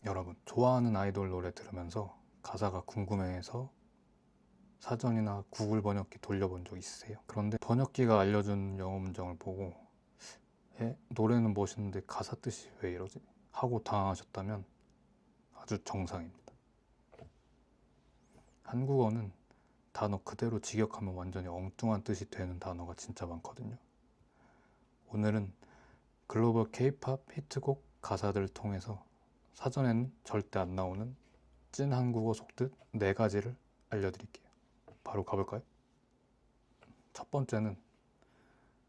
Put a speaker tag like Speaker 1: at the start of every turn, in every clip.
Speaker 1: 여러분, 좋아하는 아이돌 노래 들으면서 가사가 궁금해서 사전이나 구글 번역기 돌려본 적 있으세요? 그런데 번역기가 알려준 영어 문장을 보고 노래는 멋있는데 가사 뜻이 왜 이러지? 하고 당황하셨다면 아주 정상입니다. 한국어는 단어 그대로 직역하면 완전히 엉뚱한 뜻이 되는 단어가 진짜 많거든요. 오늘은 글로벌 K-팝 히트곡 가사들을 통해서 사전에는 절대 안 나오는 찐 한국어 속뜻 4가지를 알려드릴게요. 바로 가볼까요? 첫 번째는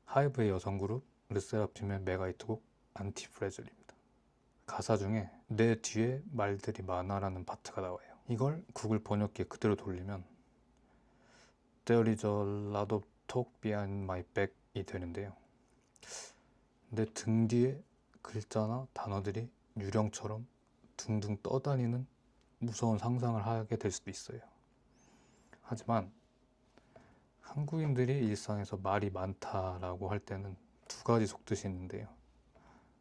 Speaker 1: 하이브의 여성 그룹 르세라핌의 메가 히트곡 안티프레즐입니다. 가사 중에 내 뒤에 말들이 많아라는 파트가 나와요. 이걸 구글 번역기에 그대로 돌리면 There is a lot of talk behind my back이 되는데요. 내 등 뒤에 글자나 단어들이 유령처럼 둥둥 떠다니는 무서운 상상을 하게 될 수도 있어요. 하지만 한국인들이 일상에서 말이 많다라고 할 때는 2가지 속뜻이 있는데요.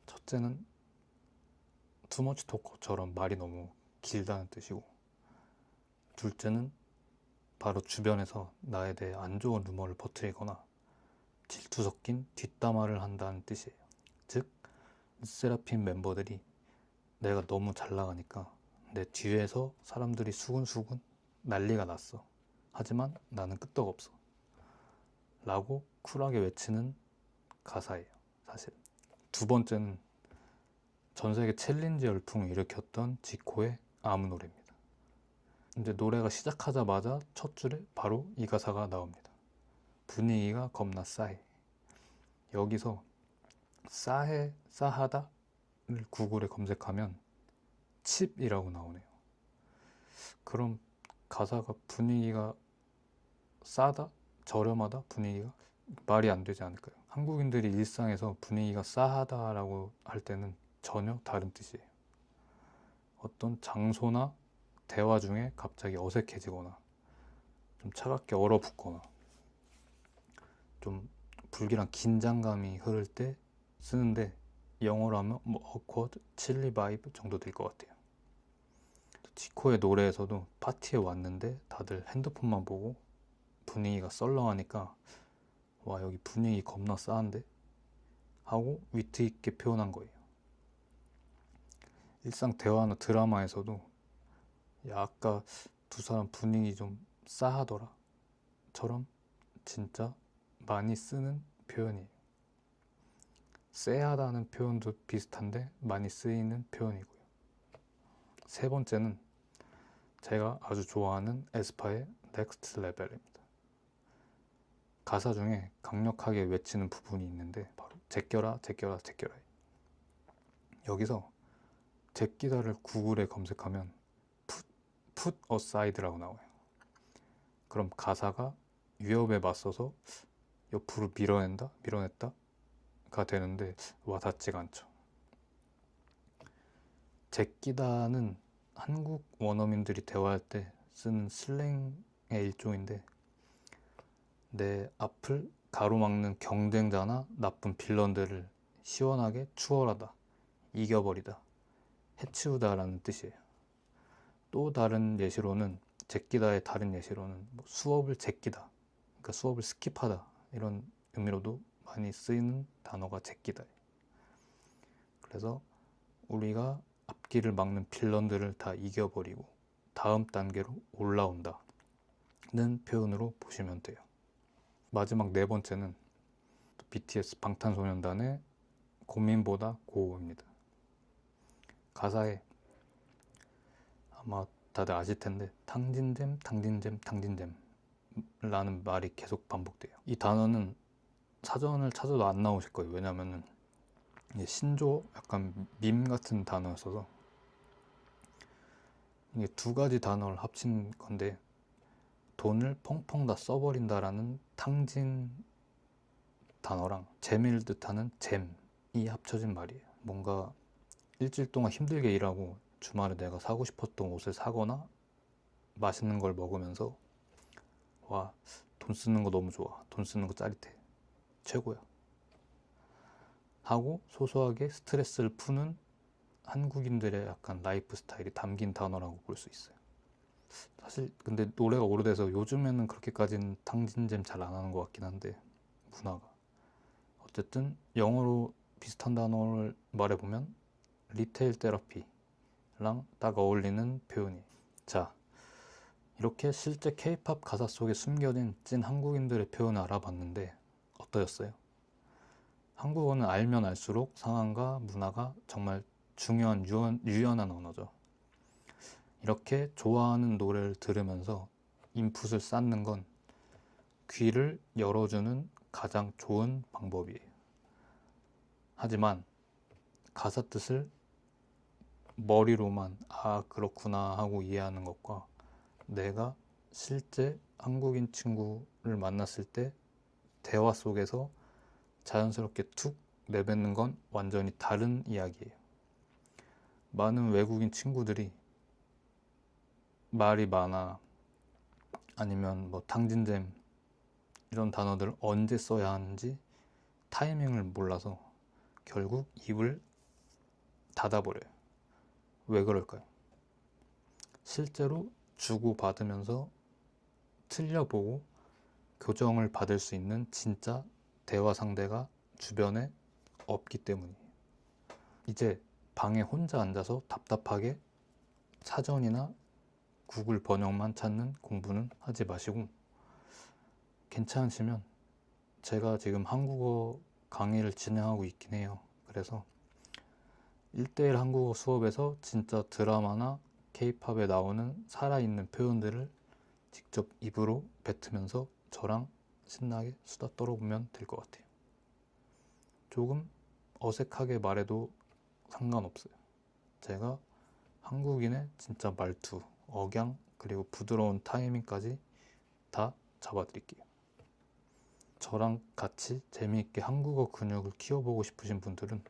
Speaker 1: 첫째는 too much talk처럼 말이 너무 길다는 뜻이고, 둘째는 바로 주변에서 나에 대해 안 좋은 루머를 퍼뜨리거나 질투 섞인 뒷담화를 한다는 뜻이에요. 즉, 르세라핌 멤버들이 내가 너무 잘 나가니까 내 뒤에서 사람들이 수근수근 난리가 났어. 하지만 나는 끄떡없어. 라고 쿨하게 외치는 가사예요, 사실. 두 번째는 전 세계 챌린지 열풍을 일으켰던 지코의 아무 노래입니다. 이제 노래가 시작하자마자 첫 줄에 바로 이 가사가 나옵니다. 분위기가 겁나 싸해. 여기서 싸해, 싸하다를 구글에 검색하면 칩이라고 나오네요. 그럼 가사가 분위기가 싸다? 저렴하다? 분위기가? 말이 안 되지 않을까요? 한국인들이 일상에서 분위기가 싸하다라고 할 때는 전혀 다른 뜻이에요. 어떤 장소나 대화 중에 갑자기 어색해지거나 좀 차갑게 얼어붙거나 좀 불길한 긴장감이 흐를 때 쓰는데, 영어로 하면 뭐 awkward, chilly vibe 정도 될 것 같아요. 지코의 노래에서도 파티에 왔는데 다들 핸드폰만 보고 분위기가 썰렁하니까 와, 여기 분위기 겁나 싸한데? 하고 위트 있게 표현한 거예요. 일상 대화나 드라마에서도 야, 아까 두 사람 분위기 좀 싸하더라 처럼 진짜 많이 쓰는 표현이에요. 쎄하다는 표현도 비슷한데 많이 쓰이는 표현이고요. 세 번째는 제가 아주 좋아하는 에스파의 넥스트 레벨입니다. 가사 중에 강력하게 외치는 부분이 있는데 바로 제껴라 제껴라 제껴라. 여기서 제끼다를 구글에 검색하면 put aside라고 나와요. 그럼 가사가 위협에 맞서서 옆으로 밀어낸다, 밀어냈다가 되는데 와닿지가 않죠. 제끼다는 한국 원어민들이 대화할 때 쓰는 슬랭의 일종인데, 내 앞을 가로막는 경쟁자나 나쁜 빌런들을 시원하게 추월하다, 이겨버리다, 해치우다 라는 뜻이에요. 또 다른 예시로는, 제끼다의 다른 예시로는 수업을 제끼다, 그러니까 수업을 스킵하다 이런 의미로도 많이 쓰이는 단어가 제끼다예요. 그래서 우리가 앞길을 막는 빌런들을 다 이겨버리고 다음 단계로 올라온다는 표현으로 보시면 돼요. 마지막 네 번째는 BTS 방탄소년단의 고민보다 고입니다. 가사에 아마 다들 아실 텐데 탕진잼, 탕진잼, 탕진잼 라는 말이 계속 반복돼요. 이 단어는 사전을 찾아도 안 나오실 거예요. 왜냐면은 신조 약간 밈 같은 단어였어서. 이게 2가지 단어를 합친 건데, 돈을 펑펑 다 써버린다라는 탕진 단어랑 잼을 뜻하는 잼이 합쳐진 말이에요. 뭔가 일주일 동안 힘들게 일하고 주말에 내가 사고 싶었던 옷을 사거나 맛있는 걸 먹으면서 와, 돈 쓰는 거 너무 좋아, 돈 쓰는 거 짜릿해, 최고야 하고 소소하게 스트레스를 푸는 한국인들의 약간 라이프 스타일이 담긴 단어라고 볼 수 있어요. 사실 근데 노래가 오래돼서 요즘에는 그렇게까지는 탕진잼 잘 안 하는 것 같긴 한데, 문화가. 어쨌든 영어로 비슷한 단어를 말해보면 리테일 테라피랑 딱 어울리는 표현이에요. 자, 이렇게 실제 K-팝 가사 속에 숨겨진 찐 한국인들의 표현을 알아봤는데 어떠셨어요? 한국어는 알면 알수록 상황과 문화가 정말 중요한 유연한 언어죠. 이렇게 좋아하는 노래를 들으면서 인풋을 쌓는 건 귀를 열어주는 가장 좋은 방법이에요. 하지만 가사 뜻을 머리로만 아 그렇구나 하고 이해하는 것과 내가 실제 한국인 친구를 만났을 때 대화 속에서 자연스럽게 툭 내뱉는 건 완전히 다른 이야기예요. 많은 외국인 친구들이 말이 많아, 아니면 뭐 탕진잼 이런 단어들을 언제 써야 하는지 타이밍을 몰라서 결국 입을 닫아버려요. 왜 그럴까요? 실제로 주고받으면서 틀려보고 교정을 받을 수 있는 진짜 대화 상대가 주변에 없기 때문이에요. 이제 방에 혼자 앉아서 답답하게 사전이나 구글 번역만 찾는 공부는 하지 마시고, 괜찮으시면 제가 지금 한국어 강의를 진행하고 있긴 해요. 그래서 1대1 한국어 수업에서 진짜 드라마나 케이팝에 나오는 살아있는 표현들을 직접 입으로 뱉으면서 저랑 신나게 수다 떨어보면 될 것 같아요. 조금 어색하게 말해도 상관없어요. 제가 한국인의 진짜 말투, 억양, 그리고 부드러운 타이밍까지 다 잡아드릴게요. 저랑 같이 재미있게 한국어 근육을 키워보고 싶으신 분들은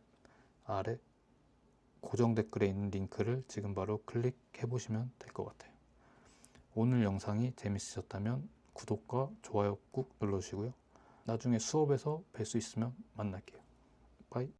Speaker 1: 아래 고정 댓글에 있는 링크를 지금 바로 클릭해보시면 될 것 같아요. 오늘 영상이 재밌으셨다면 구독과 좋아요 꾹 눌러주시고요. 나중에 수업에서 뵐 수 있으면 만날게요. 바이.